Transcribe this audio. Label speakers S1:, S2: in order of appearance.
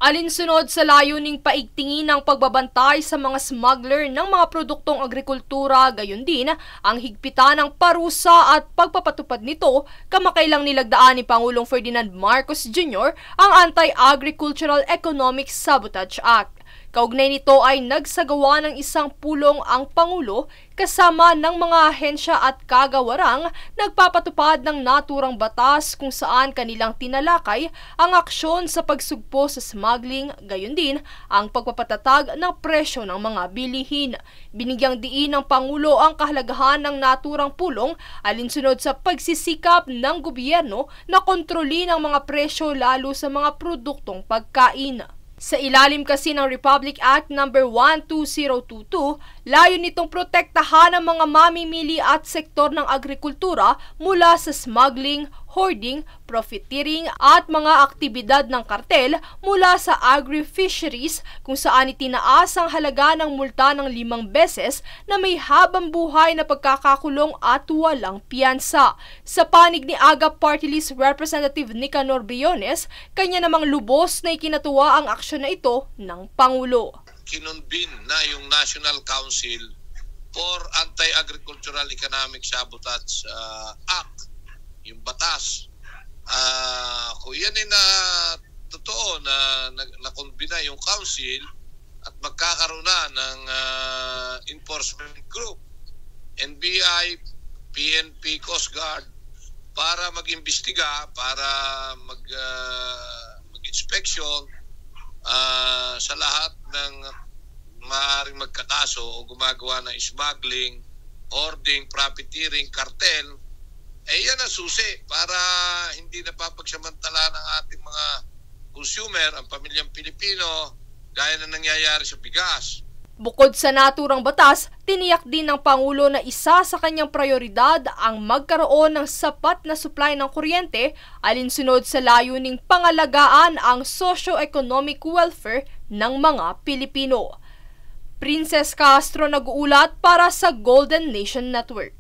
S1: Alinsunod sa layuning paigtingin ang pagbabantay sa mga smuggler ng mga produktong agrikultura, gayon din ang higpitan ng parusa at pagpapatupad nito, kamakailang nilagdaan ni Pangulong Ferdinand Marcos Jr. ang Anti-Agricultural Economic Sabotage Act. Kaugnay nito ay nagsagawa ng isang pulong ang Pangulo kasama ng mga ahensya at kagawarang nagpapatupad ng naturang batas kung saan kanilang tinalakay ang aksyon sa pagsugpo sa smuggling, gayon din ang pagpapatatag ng presyo ng mga bilihin. Binigyang diin ng Pangulo ang kahalagahan ng naturang pulong alinsunod sa pagsisikap ng gobyerno na kontrolin ang mga presyo lalo sa mga produktong pagkain. Sa ilalim kasi ng Republic Act No. 12022, layo nitong protektahan ang mga mamimili at sektor ng agrikultura mula sa smuggling, hoarding, profiteering at mga aktibidad ng kartel mula sa agri-fisheries kung saan itinaas ang halaga ng multa ng 5 beses na may habang buhay na pagkakakulong at walang piyansa. Sa panig ni AGA Party List Representative Nicanor Briones, kanya namang lubos na ikinatuwa ang aksyon na ito ng Pangulo.
S2: Kinonbin na yung National Council for Anti-Agricultural Economic Sabotage Act, yung batas. Kung yan ay na totoo na nakonbina yung council at magkakaroon na ng enforcement group, NBI, PNP, Coast Guard, para mag-imbestiga, para mag-inspection sa lahat ng maaaring magkakaso o gumagawa ng smuggling, hoarding, profiteering, cartel, yan ang susi para hindi napapagsamantala ng ating mga consumer, ang pamilyang Pilipino, gaya na nangyayari sa bigas.
S1: Bukod sa naturang batas, tiniyak din ng Pangulo na isa sa kanyang prioridad ang magkaroon ng sapat na supply ng kuryente alinsunod sa layuning pangalagaan ang socio-economic welfare ng mga Pilipino. Princess Castro nag-uulat para sa Golden Nation Network.